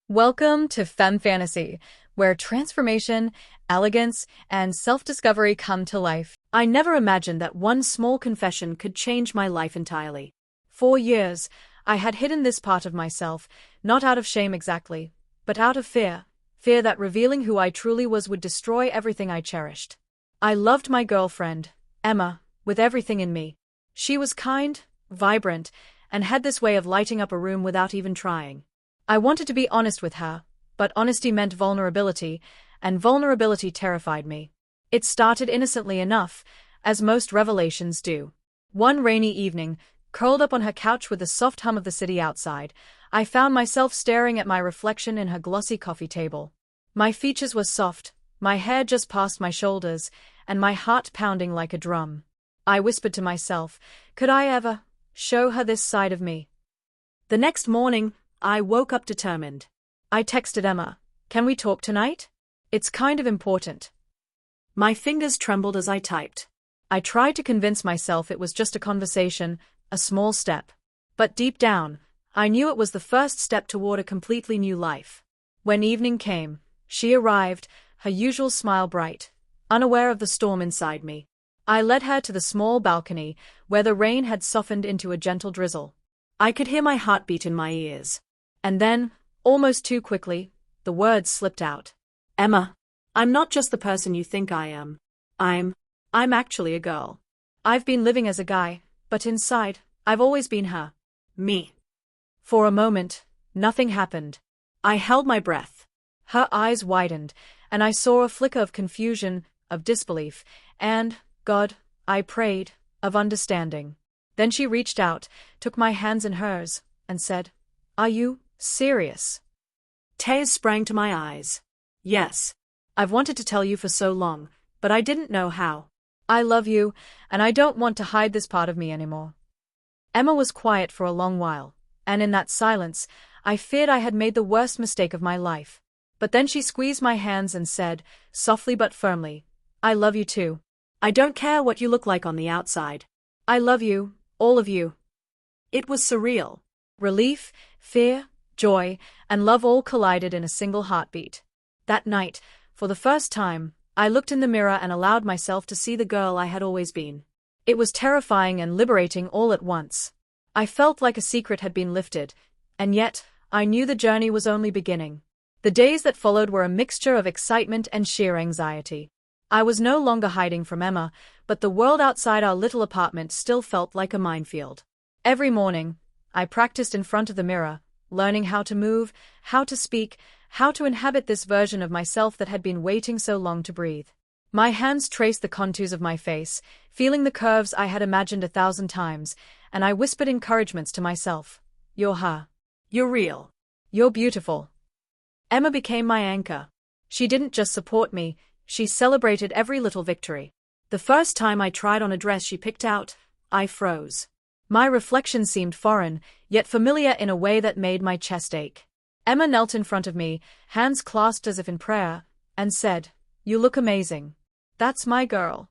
Welcome to Femme Fantasy, where transformation, elegance, and self-discovery come to life. I never imagined that one small confession could change my life entirely. For years, I had hidden this part of myself, not out of shame exactly, but out of fear. Fear that revealing who I truly was would destroy everything I cherished. I loved my girlfriend, Emma, with everything in me. She was kind, vibrant, and had this way of lighting up a room without even trying. I wanted to be honest with her, but honesty meant vulnerability, and vulnerability terrified me. It started innocently enough, as most revelations do. One rainy evening, curled up on her couch with the soft hum of the city outside, I found myself staring at my reflection in her glossy coffee table. My features were soft, my hair just past my shoulders, and my heart pounding like a drum. I whispered to myself, could I ever show her this side of me? The next morning, I woke up determined. I texted Emma, can we talk tonight? It's kind of important. My fingers trembled as I typed. I tried to convince myself it was just a conversation, a small step. But deep down, I knew it was the first step toward a completely new life. When evening came, she arrived, her usual smile bright, unaware of the storm inside me. I led her to the small balcony, where the rain had softened into a gentle drizzle. I could hear my heartbeat in my ears. And then, almost too quickly, the words slipped out. Emma, I'm not just the person you think I am. I'm actually a girl. I've been living as a guy, but inside, I've always been her. Me. For a moment, nothing happened. I held my breath. Her eyes widened, and I saw a flicker of confusion, of disbelief, and, God, I prayed, of understanding. Then she reached out, took my hands in hers, and said, Are you serious? Tears sprang to my eyes. Yes. I've wanted to tell you for so long, but I didn't know how. I love you, and I don't want to hide this part of me anymore. Emma was quiet for a long while, and in that silence, I feared I had made the worst mistake of my life. But then she squeezed my hands and said, softly but firmly, I love you too. I don't care what you look like on the outside. I love you, all of you. It was surreal. Relief, fear, joy, and love all collided in a single heartbeat. That night, for the first time, I looked in the mirror and allowed myself to see the girl I had always been. It was terrifying and liberating all at once. I felt like a secret had been lifted, and yet, I knew the journey was only beginning. The days that followed were a mixture of excitement and sheer anxiety. I was no longer hiding from Emma, but the world outside our little apartment still felt like a minefield. Every morning, I practiced in front of the mirror, learning how to move, how to speak, how to inhabit this version of myself that had been waiting so long to breathe. My hands traced the contours of my face, feeling the curves I had imagined 1,000 times, and I whispered encouragements to myself. You're her. You're real. You're beautiful. Emma became my anchor. She didn't just support me, she celebrated every little victory. The first time I tried on a dress she picked out, I froze. My reflection seemed foreign, yet familiar in a way that made my chest ache. Emma knelt in front of me, hands clasped as if in prayer, and said, You look amazing. That's my girl.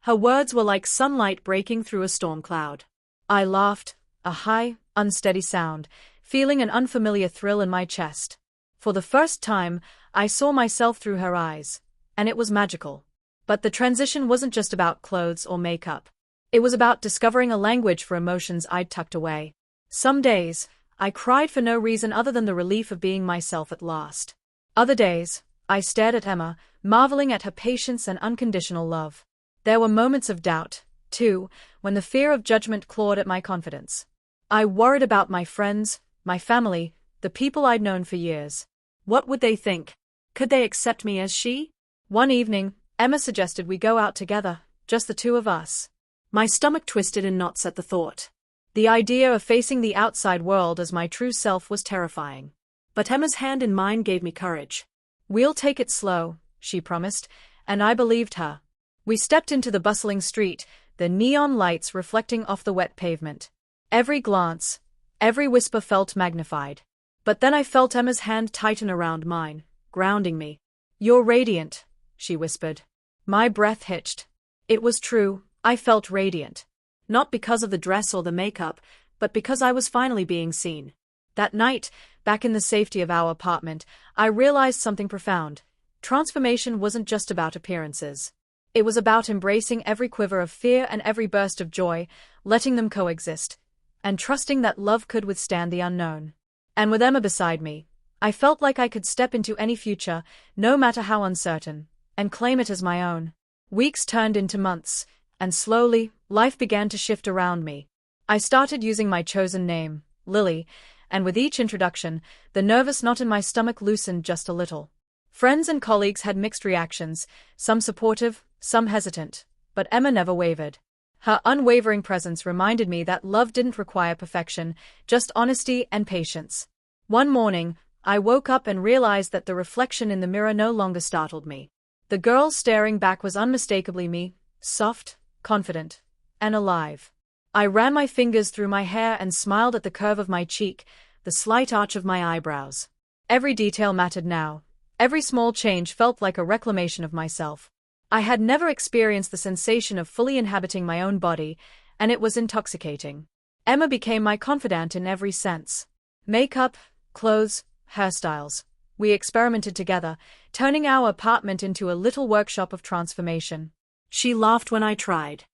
Her words were like sunlight breaking through a storm cloud. I laughed, a high, unsteady sound, feeling an unfamiliar thrill in my chest. For the first time, I saw myself through her eyes, and it was magical. But the transition wasn't just about clothes or makeup. It was about discovering a language for emotions I'd tucked away. Some days, I cried for no reason other than the relief of being myself at last. Other days, I stared at Emma, marveling at her patience and unconditional love. There were moments of doubt, too, when the fear of judgment clawed at my confidence. I worried about my friends, my family, the people I'd known for years. What would they think? Could they accept me as she? One evening, Emma suggested we go out together, just the two of us. My stomach twisted in knots at the thought. The idea of facing the outside world as my true self was terrifying. But Emma's hand in mine gave me courage. We'll take it slow, she promised, and I believed her. We stepped into the bustling street, the neon lights reflecting off the wet pavement. Every glance, every whisper felt magnified. But then I felt Emma's hand tighten around mine, grounding me. You're radiant, she whispered. My breath hitched. It was true, I felt radiant. Not because of the dress or the makeup, but because I was finally being seen. That night, back in the safety of our apartment, I realized something profound. Transformation wasn't just about appearances. It was about embracing every quiver of fear and every burst of joy, letting them coexist, and trusting that love could withstand the unknown. And with Emma beside me, I felt like I could step into any future, no matter how uncertain, and claim it as my own. Weeks turned into months, and slowly, life began to shift around me. I started using my chosen name, Lily, and with each introduction, the nervous knot in my stomach loosened just a little. Friends and colleagues had mixed reactions, some supportive, some hesitant, but Emma never wavered. Her unwavering presence reminded me that love didn't require perfection, just honesty and patience. One morning, I woke up and realized that the reflection in the mirror no longer startled me. The girl staring back was unmistakably me, soft, confident, and alive. I ran my fingers through my hair and smiled at the curve of my cheek, the slight arch of my eyebrows. Every detail mattered now. Every small change felt like a reclamation of myself. I had never experienced the sensation of fully inhabiting my own body, and it was intoxicating. Emma became my confidant in every sense. Makeup, clothes, hairstyles. We experimented together, turning our apartment into a little workshop of transformation. She laughed when I tried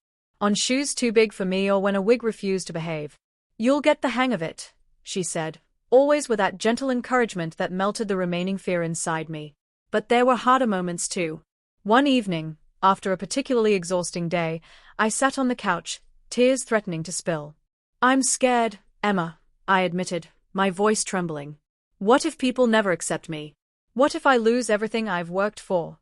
on shoes too big for me or when a wig refused to behave. "You'll get the hang of it," she said, always with that gentle encouragement that melted the remaining fear inside me. But there were harder moments too. One evening, after a particularly exhausting day, I sat on the couch, tears threatening to spill. "I'm scared, Emma," I admitted, my voice trembling. "What if people never accept me? What if I lose everything I've worked for?"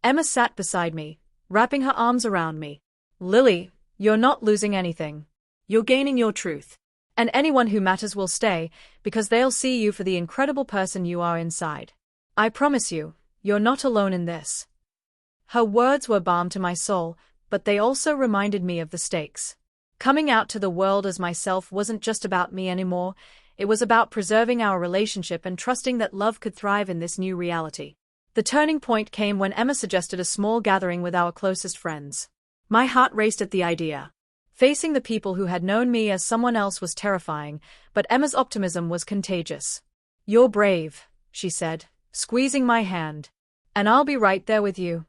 Emma sat beside me, wrapping her arms around me. "Lily, you're not losing anything. You're gaining your truth. And anyone who matters will stay, because they'll see you for the incredible person you are inside. I promise you, you're not alone in this." Her words were balm to my soul, but they also reminded me of the stakes. Coming out to the world as myself wasn't just about me anymore, it was about preserving our relationship and trusting that love could thrive in this new reality. The turning point came when Emma suggested a small gathering with our closest friends. My heart raced at the idea. Facing the people who had known me as someone else was terrifying, but Emma's optimism was contagious. "You're brave," she said, squeezing my hand. "And I'll be right there with you."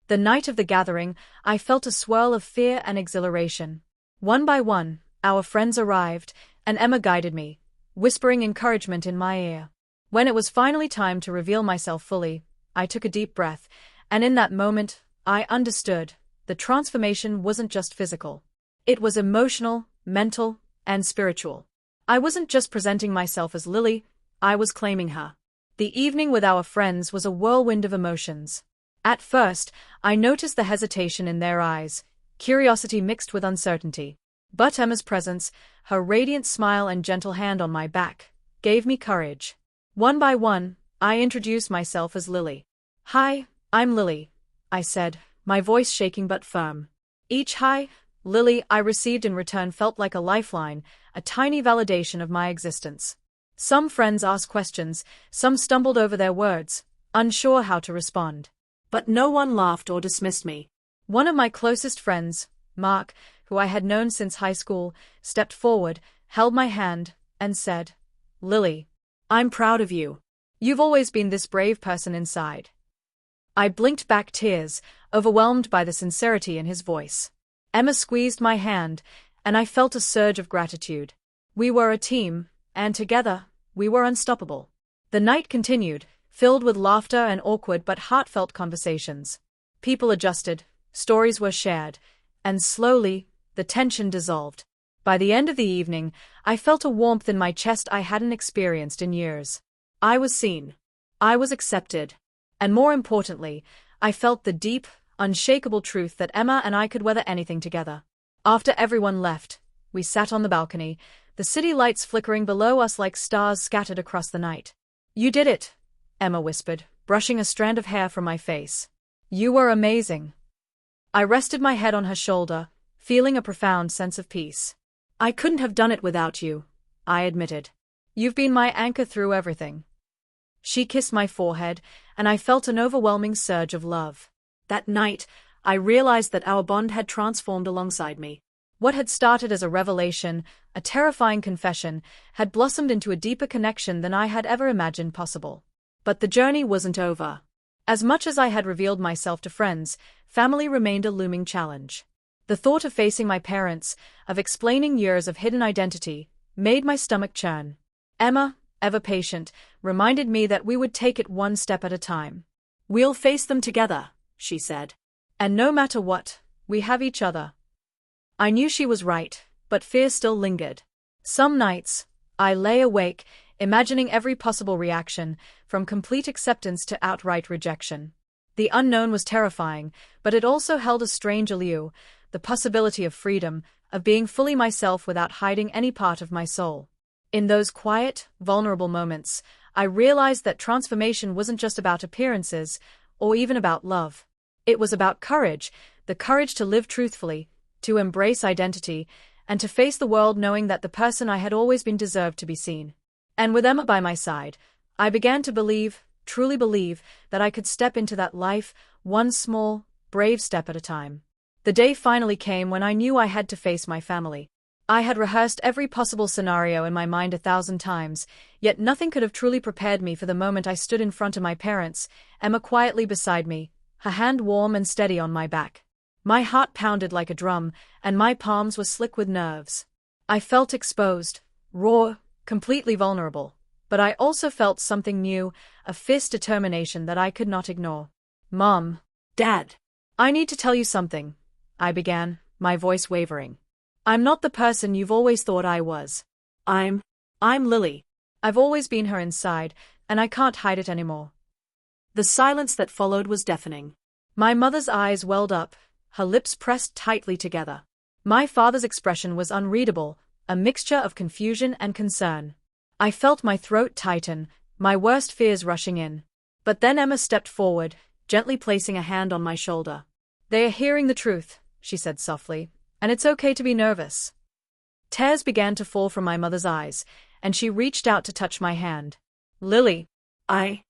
The night of the gathering, I felt a swirl of fear and exhilaration. One by one, our friends arrived, and Emma guided me, whispering encouragement in my ear. When it was finally time to reveal myself fully, I took a deep breath, and in that moment, I understood. The transformation wasn't just physical. It was emotional, mental, and spiritual. I wasn't just presenting myself as Lily, I was claiming her. The evening with our friends was a whirlwind of emotions. At first, I noticed the hesitation in their eyes, curiosity mixed with uncertainty. But Emma's presence, her radiant smile and gentle hand on my back, gave me courage. One by one, I introduced myself as Lily. "Hi, I'm Lily," I said, my voice shaking but firm. Each "hi, Lily" I received in return felt like a lifeline, a tiny validation of my existence. Some friends asked questions, some stumbled over their words, unsure how to respond. But no one laughed or dismissed me. One of my closest friends, Mark, who I had known since high school, stepped forward, held my hand, and said, "Lily, I'm proud of you. You've always been this brave person inside." I blinked back tears, overwhelmed by the sincerity in his voice. Emma squeezed my hand, and I felt a surge of gratitude. We were a team, and together, we were unstoppable. The night continued, filled with laughter and awkward but heartfelt conversations. People adjusted, stories were shared, and slowly, the tension dissolved. By the end of the evening, I felt a warmth in my chest I hadn't experienced in years. I was seen. I was accepted. And more importantly, I felt the deep, unshakable truth that Emma and I could weather anything together. After everyone left, we sat on the balcony, the city lights flickering below us like stars scattered across the night. "You did it," Emma whispered, brushing a strand of hair from my face. "You were amazing." I rested my head on her shoulder, feeling a profound sense of peace. "I couldn't have done it without you," I admitted. "You've been my anchor through everything." She kissed my forehead, and I felt an overwhelming surge of love. That night, I realized that our bond had transformed alongside me. What had started as a revelation, a terrifying confession, had blossomed into a deeper connection than I had ever imagined possible. But the journey wasn't over. As much as I had revealed myself to friends, family remained a looming challenge. The thought of facing my parents, of explaining years of hidden identity, made my stomach churn. Emma, ever patient, reminded me that we would take it one step at a time. "We'll face them together," she said. "And no matter what, we have each other." I knew she was right, but fear still lingered. Some nights, I lay awake, imagining every possible reaction, from complete acceptance to outright rejection. The unknown was terrifying, but it also held a strange allure, the possibility of freedom, of being fully myself without hiding any part of my soul. In those quiet, vulnerable moments, I realized that transformation wasn't just about appearances, or even about love. It was about courage, the courage to live truthfully, to embrace identity, and to face the world knowing that the person I had always been deserved to be seen. And with Emma by my side, I began to believe, truly believe, that I could step into that life, one small, brave step at a time. The day finally came when I knew I had to face my family. I had rehearsed every possible scenario in my mind 1,000 times, yet nothing could have truly prepared me for the moment I stood in front of my parents, Emma quietly beside me, her hand warm and steady on my back. My heart pounded like a drum, and my palms were slick with nerves. I felt exposed, raw, completely vulnerable, but I also felt something new, a fierce determination that I could not ignore. "Mom, Dad, I need to tell you something," I began, my voice wavering. "I'm not the person you've always thought I was. I'm Lily. I've always been her inside, and I can't hide it anymore." The silence that followed was deafening. My mother's eyes welled up, her lips pressed tightly together. My father's expression was unreadable, a mixture of confusion and concern. I felt my throat tighten, my worst fears rushing in. But then Emma stepped forward, gently placing a hand on my shoulder. "They are hearing the truth," she said softly, "and it's okay to be nervous." Tears began to fall from my mother's eyes, and she reached out to touch my hand. "Lily, I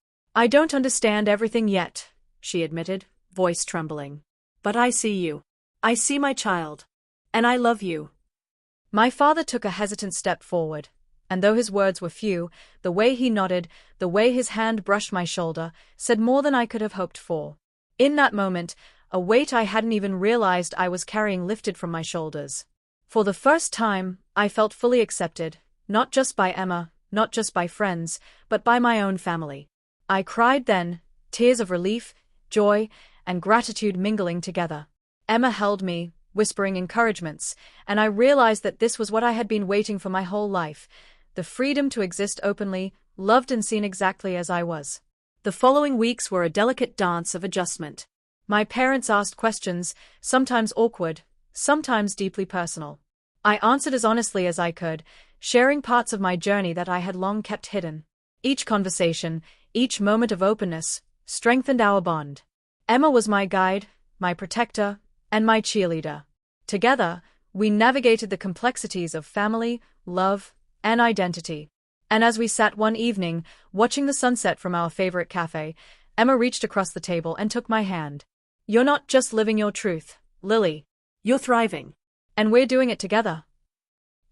don't understand everything yet," she admitted, voice trembling. "But I see you. I see my child. And I love you." My father took a hesitant step forward, and though his words were few, the way he nodded, the way his hand brushed my shoulder, said more than I could have hoped for. In that moment, a weight I hadn't even realized I was carrying lifted from my shoulders. For the first time, I felt fully accepted, not just by Emma, not just by friends, but by my own family. I cried then, tears of relief, joy, and gratitude mingling together. Emma held me, whispering encouragements, and I realized that this was what I had been waiting for my whole life, the freedom to exist openly, loved and seen exactly as I was. The following weeks were a delicate dance of adjustment. My parents asked questions, sometimes awkward, sometimes deeply personal. I answered as honestly as I could, sharing parts of my journey that I had long kept hidden. Each conversation, each moment of openness, strengthened our bond. Emma was my guide, my protector, and my cheerleader. Together, we navigated the complexities of family, love, and identity. And as we sat one evening, watching the sunset from our favorite cafe, Emma reached across the table and took my hand. "You're not just living your truth, Lily. You're thriving. And we're doing it together."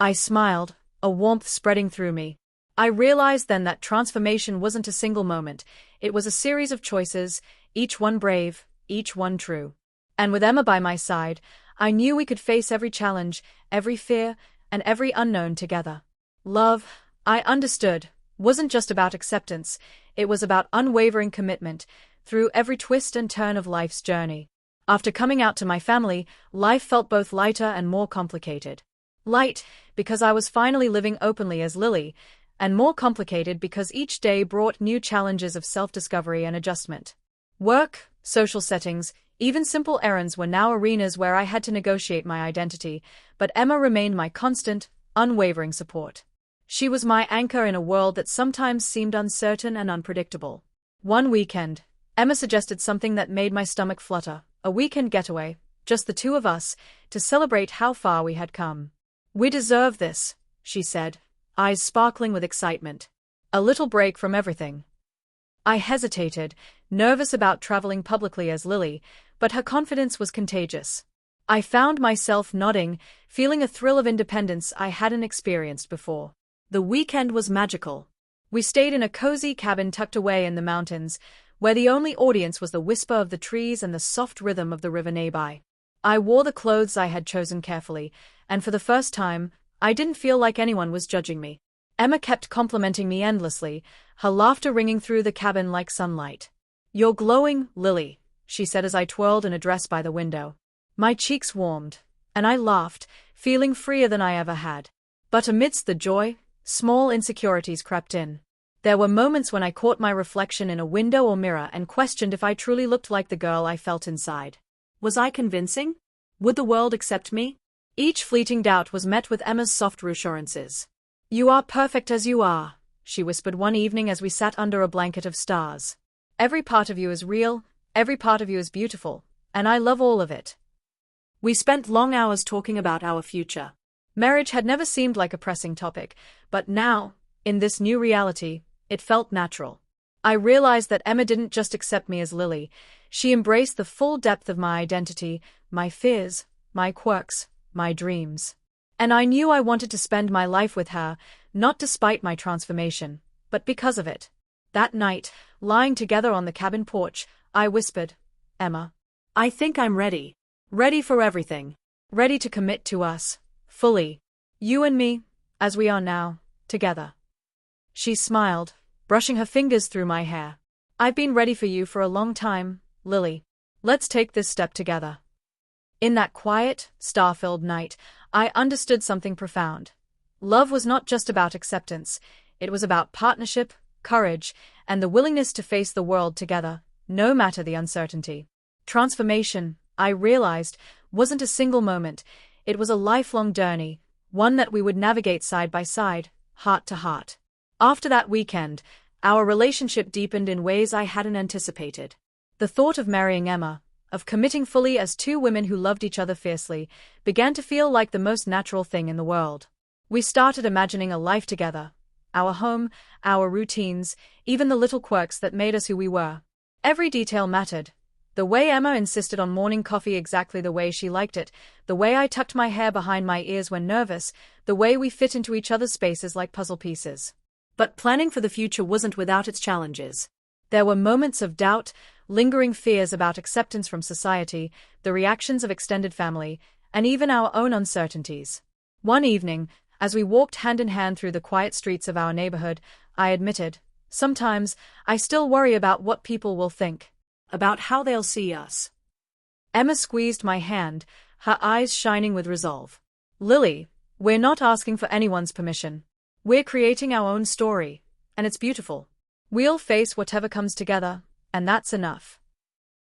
I smiled, a warmth spreading through me. I realized then that transformation wasn't a single moment, it was a series of choices, each one brave, each one true. And with Emma by my side, I knew we could face every challenge, every fear, and every unknown together. Love, I understood, wasn't just about acceptance, it was about unwavering commitment, through every twist and turn of life's journey. After coming out to my family, life felt both lighter and more complicated. Light, because I was finally living openly as Lily, and more complicated because each day brought new challenges of self-discovery and adjustment. Work, social settings, even simple errands were now arenas where I had to negotiate my identity, but Emma remained my constant, unwavering support. She was my anchor in a world that sometimes seemed uncertain and unpredictable. One weekend, Emma suggested something that made my stomach flutter, a weekend getaway, just the two of us, to celebrate how far we had come. "We deserve this," she said, eyes sparkling with excitement. "A little break from everything." I hesitated, nervous about traveling publicly as Lily, but her confidence was contagious. I found myself nodding, feeling a thrill of independence I hadn't experienced before. The weekend was magical. We stayed in a cozy cabin tucked away in the mountains, where the only audience was the whisper of the trees and the soft rhythm of the river nearby. I wore the clothes I had chosen carefully, and for the first time, I didn't feel like anyone was judging me. Emma kept complimenting me endlessly, her laughter ringing through the cabin like sunlight. "You're glowing, Lily," she said as I twirled in a dress by the window. My cheeks warmed, and I laughed, feeling freer than I ever had. But amidst the joy, small insecurities crept in. There were moments when I caught my reflection in a window or mirror and questioned if I truly looked like the girl I felt inside. Was I convincing? Would the world accept me? Each fleeting doubt was met with Emma's soft reassurances. "You are perfect as you are," she whispered one evening as we sat under a blanket of stars. "Every part of you is real, every part of you is beautiful, and I love all of it." We spent long hours talking about our future. Marriage had never seemed like a pressing topic, but now, in this new reality, it felt natural. I realized that Emma didn't just accept me as Lily, she embraced the full depth of my identity, my fears, my quirks, my dreams. And I knew I wanted to spend my life with her, not despite my transformation, but because of it. That night, lying together on the cabin porch, I whispered, "Emma, I think I'm ready. Ready for everything. Ready to commit to us, fully. You and me, as we are now, together." She smiled, brushing her fingers through my hair. "I've been ready for you for a long time, Lily. Let's take this step together." In that quiet, star-filled night, I understood something profound. Love was not just about acceptance, it was about partnership, courage, and the willingness to face the world together, no matter the uncertainty. Transformation, I realized, wasn't a single moment, it was a lifelong journey, one that we would navigate side by side, heart to heart. After that weekend, our relationship deepened in ways I hadn't anticipated. The thought of marrying Emma, of committing fully as two women who loved each other fiercely, began to feel like the most natural thing in the world. We started imagining a life together, our home, our routines, even the little quirks that made us who we were. Every detail mattered. The way Emma insisted on morning coffee exactly the way she liked it, the way I tucked my hair behind my ears when nervous, the way we fit into each other's spaces like puzzle pieces. But planning for the future wasn't without its challenges. There were moments of doubt, lingering fears about acceptance from society, the reactions of extended family, and even our own uncertainties. One evening, as we walked hand in hand through the quiet streets of our neighborhood, I admitted, "Sometimes, I still worry about what people will think. About how they'll see us." Emma squeezed my hand, her eyes shining with resolve. "Lily, we're not asking for anyone's permission. We're creating our own story, and it's beautiful. We'll face whatever comes together, and that's enough."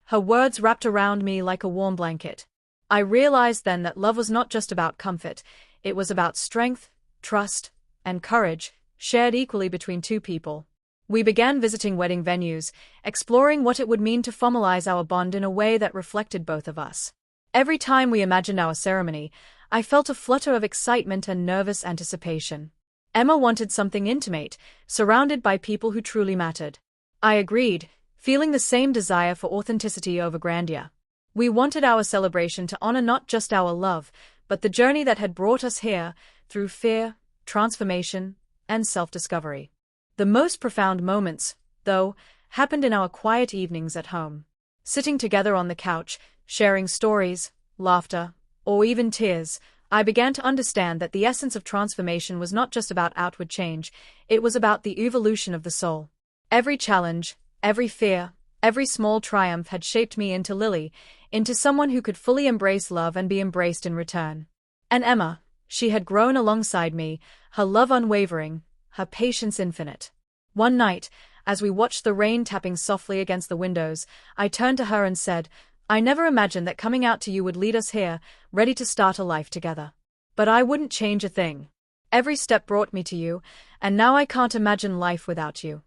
Her words wrapped around me like a warm blanket. I realized then that love was not just about comfort, it was about strength, trust, and courage, shared equally between two people. We began visiting wedding venues, exploring what it would mean to formalize our bond in a way that reflected both of us. Every time we imagined our ceremony, I felt a flutter of excitement and nervous anticipation. Emma wanted something intimate, surrounded by people who truly mattered. I agreed, feeling the same desire for authenticity over grandeur. We wanted our celebration to honor not just our love, but the journey that had brought us here, through fear, transformation, and self-discovery. The most profound moments, though, happened in our quiet evenings at home. Sitting together on the couch, sharing stories, laughter, or even tears, I began to understand that the essence of transformation was not just about outward change, it was about the evolution of the soul. Every challenge, every fear, every small triumph had shaped me into Lily, into someone who could fully embrace love and be embraced in return. And Emma, she had grown alongside me, her love unwavering, her patience infinite. One night, as we watched the rain tapping softly against the windows, I turned to her and said, "I never imagined that coming out to you would lead us here, ready to start a life together. But I wouldn't change a thing. Every step brought me to you, and now I can't imagine life without you."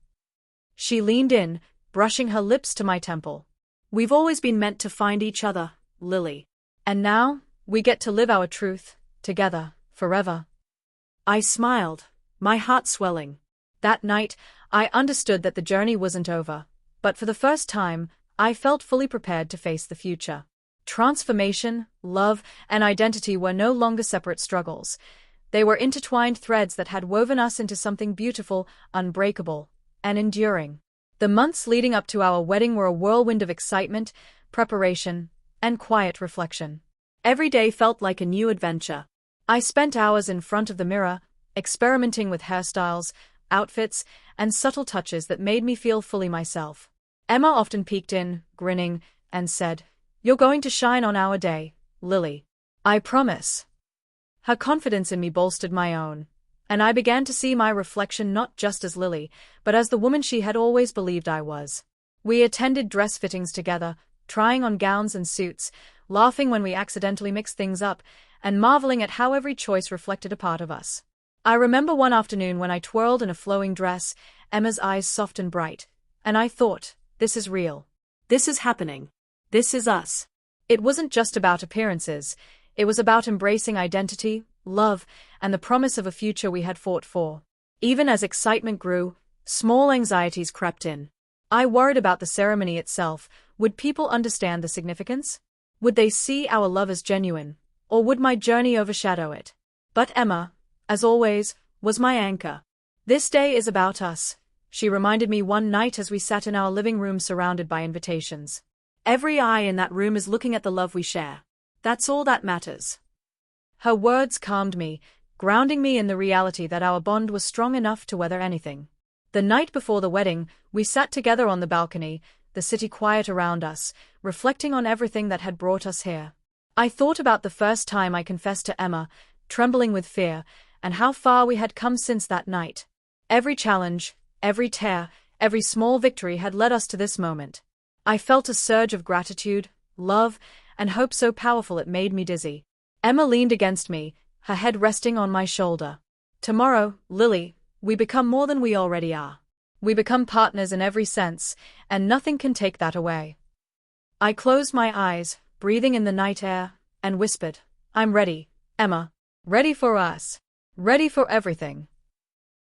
She leaned in, brushing her lips to my temple. "We've always been meant to find each other, Lily. And now, we get to live our truth, together, forever." I smiled, my heart swelling. That night, I understood that the journey wasn't over, but for the first time, I felt fully prepared to face the future. Transformation, love, and identity were no longer separate struggles. They were intertwined threads that had woven us into something beautiful, unbreakable, and enduring. The months leading up to our wedding were a whirlwind of excitement, preparation, and quiet reflection. Every day felt like a new adventure. I spent hours in front of the mirror, experimenting with hairstyles, outfits, and subtle touches that made me feel fully myself. Emma often peeked in, grinning, and said, "You're going to shine on our day, Lily. I promise." Her confidence in me bolstered my own, and I began to see my reflection not just as Lily, but as the woman she had always believed I was. We attended dress fittings together, trying on gowns and suits, laughing when we accidentally mixed things up, and marveling at how every choice reflected a part of us. I remember one afternoon when I twirled in a flowing dress, Emma's eyes soft and bright, and I thought, this is real. This is happening. This is us. It wasn't just about appearances. It was about embracing identity, love, and the promise of a future we had fought for. Even as excitement grew, small anxieties crept in. I worried about the ceremony itself. Would people understand the significance? Would they see our love as genuine, or would my journey overshadow it? But Emma, as always, was my anchor. "This day is about us," she reminded me one night as we sat in our living room surrounded by invitations. "Every eye in that room is looking at the love we share. That's all that matters." Her words calmed me, grounding me in the reality that our bond was strong enough to weather anything. The night before the wedding, we sat together on the balcony, the city quiet around us, reflecting on everything that had brought us here. I thought about the first time I confessed to Emma, trembling with fear, and how far we had come since that night. Every challenge, every tear, every small victory had led us to this moment. I felt a surge of gratitude, love, and hope so powerful it made me dizzy. Emma leaned against me, her head resting on my shoulder. "Tomorrow, Lily, we become more than we already are. We become partners in every sense, and nothing can take that away." I closed my eyes, breathing in the night air, and whispered, "I'm ready, Emma. Ready for us. Ready for everything."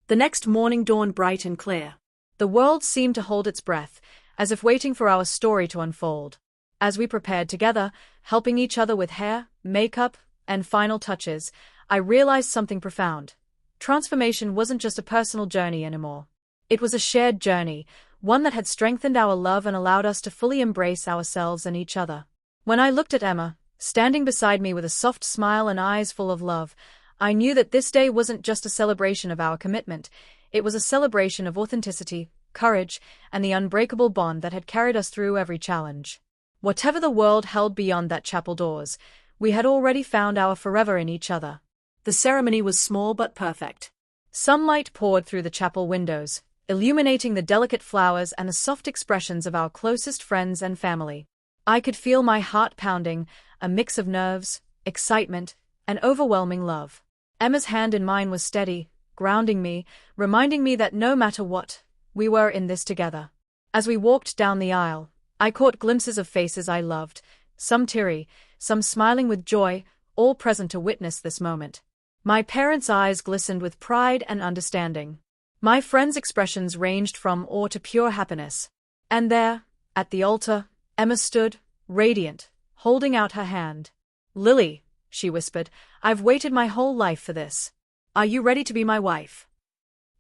The next morning dawned bright and clear. The world seemed to hold its breath, as if waiting for our story to unfold. As we prepared together, helping each other with hair, makeup, and final touches, I realized something profound. Transformation wasn't just a personal journey anymore. It was a shared journey, one that had strengthened our love and allowed us to fully embrace ourselves and each other. When I looked at Emma, standing beside me with a soft smile and eyes full of love, I knew that this day wasn't just a celebration of our commitment. It was a celebration of authenticity, courage, and the unbreakable bond that had carried us through every challenge. Whatever the world held beyond that chapel doors, we had already found our forever in each other. The ceremony was small but perfect. Sunlight poured through the chapel windows, illuminating the delicate flowers and the soft expressions of our closest friends and family. I could feel my heart pounding, a mix of nerves, excitement, and overwhelming love. Emma's hand in mine was steady, grounding me, reminding me that no matter what, we were in this together. As we walked down the aisle, I caught glimpses of faces I loved, some teary, some smiling with joy, all present to witness this moment. My parents' eyes glistened with pride and understanding. My friends' expressions ranged from awe to pure happiness. And there, at the altar, Emma stood, radiant, holding out her hand. "Lily," she whispered, "I've waited my whole life for this. Are you ready to be my wife?"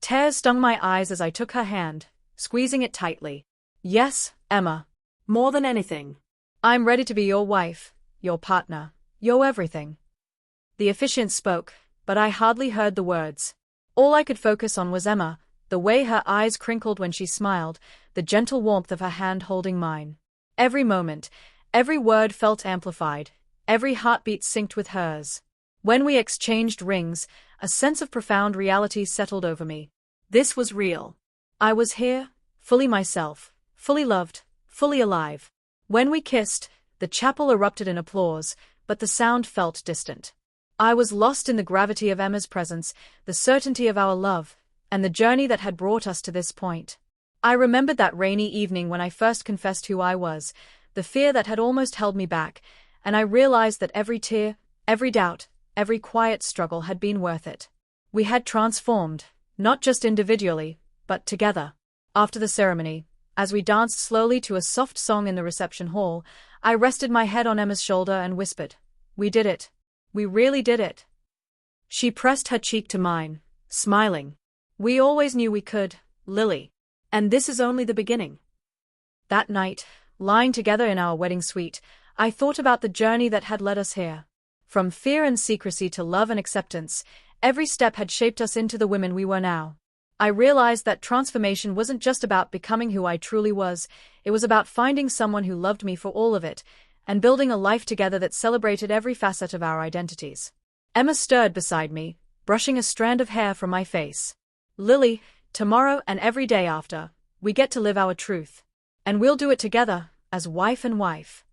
Tears stung my eyes as I took her hand, squeezing it tightly. "Yes, Emma. More than anything. I'm ready to be your wife, your partner, your everything." The officiant spoke, but I hardly heard the words. All I could focus on was Emma, the way her eyes crinkled when she smiled, the gentle warmth of her hand holding mine. Every moment, every word felt amplified, every heartbeat synced with hers. When we exchanged rings, a sense of profound reality settled over me. This was real. I was here, fully myself, fully loved, fully alive. When we kissed, the chapel erupted in applause, but the sound felt distant. I was lost in the gravity of Emma's presence, the certainty of our love, and the journey that had brought us to this point. I remembered that rainy evening when I first confessed who I was, the fear that had almost held me back, and I realized that every tear, every doubt, every quiet struggle had been worth it. We had transformed, not just individually, but together. After the ceremony, As we danced slowly to a soft song in the reception hall, I rested my head on Emma's shoulder and whispered, "We did it. We really did it." She pressed her cheek to mine, smiling. "We always knew we could, Lily. And this is only the beginning." That night, lying together in our wedding suite, I thought about the journey that had led us here. From fear and secrecy to love and acceptance, every step had shaped us into the women we were now. I realized that transformation wasn't just about becoming who I truly was, it was about finding someone who loved me for all of it, and building a life together that celebrated every facet of our identities. Emma stirred beside me, brushing a strand of hair from my face. "Lily, tomorrow and every day after, we get to live our truth. And we'll do it together, as wife and wife."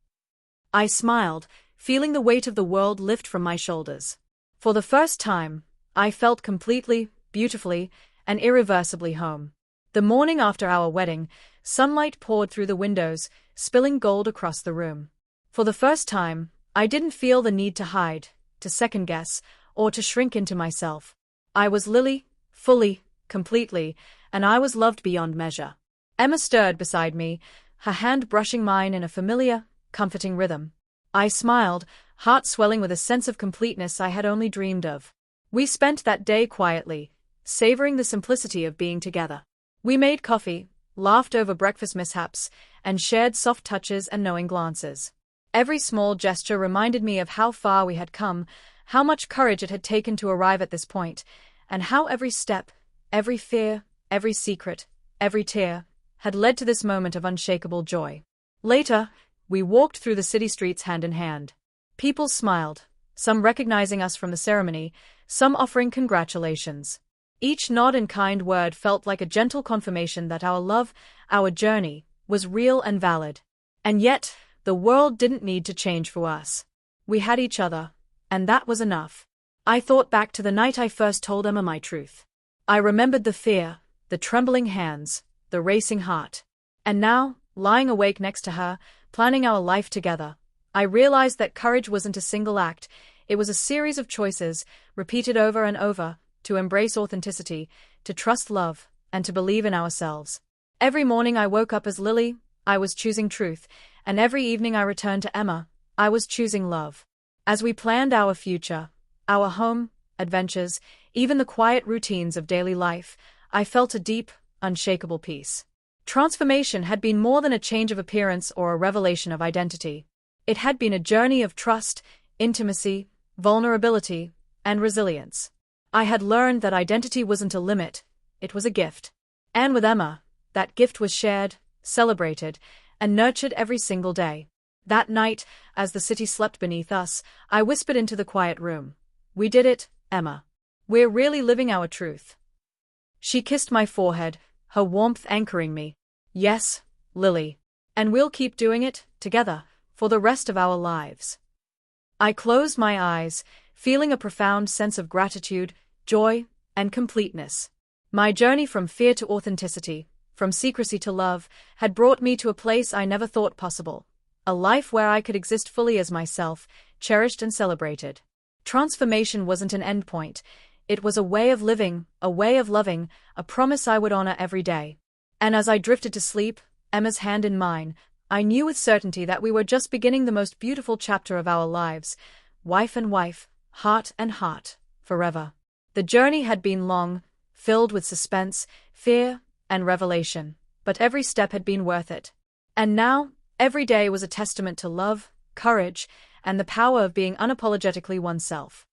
I smiled, feeling the weight of the world lift from my shoulders. For the first time, I felt completely, beautifully, and irreversibly home. The morning after our wedding, sunlight poured through the windows, spilling gold across the room. For the first time, I didn't feel the need to hide, to second-guess, or to shrink into myself. I was Lily, fully, completely, and I was loved beyond measure. Emma stirred beside me, her hand brushing mine in a familiar, comforting rhythm. I smiled, heart swelling with a sense of completeness I had only dreamed of. We spent that day quietly, savoring the simplicity of being together. We made coffee, laughed over breakfast mishaps, and shared soft touches and knowing glances. Every small gesture reminded me of how far we had come, how much courage it had taken to arrive at this point, and how every step, every fear, every secret, every tear, had led to this moment of unshakable joy. Later, we walked through the city streets hand in hand. People smiled, some recognizing us from the ceremony, some offering congratulations. Each nod and kind word felt like a gentle confirmation that our love, our journey, was real and valid. And yet, the world didn't need to change for us. We had each other, and that was enough. I thought back to the night I first told Emma my truth. I remembered the fear, the trembling hands, the racing heart. And now, lying awake next to her, planning our life together, I realized that courage wasn't a single act, it was a series of choices, repeated over and over, to embrace authenticity, to trust love, and to believe in ourselves. Every morning I woke up as Lily, I was choosing truth, and every evening I returned to Emma, I was choosing love. As we planned our future, our home, adventures, even the quiet routines of daily life, I felt a deep, unshakable peace. Transformation had been more than a change of appearance or a revelation of identity. It had been a journey of trust, intimacy, vulnerability, and resilience. I had learned that identity wasn't a limit, it was a gift. And with Emma, that gift was shared, celebrated, and nurtured every single day. That night, as the city slept beneath us, I whispered into the quiet room. "We did it, Emma. We're really living our truth." She kissed my forehead, her warmth anchoring me. "Yes, Lily. And we'll keep doing it, together, for the rest of our lives." I closed my eyes, feeling a profound sense of gratitude, joy, and completeness. My journey from fear to authenticity, from secrecy to love, had brought me to a place I never thought possible. A life where I could exist fully as myself, cherished and celebrated. Transformation wasn't an endpoint. It was a way of living, a way of loving, a promise I would honor every day. And as I drifted to sleep, Emma's hand in mine, I knew with certainty that we were just beginning the most beautiful chapter of our lives, wife and wife, heart and heart, forever. The journey had been long, filled with suspense, fear, and revelation, but every step had been worth it. And now, every day was a testament to love, courage, and the power of being unapologetically oneself.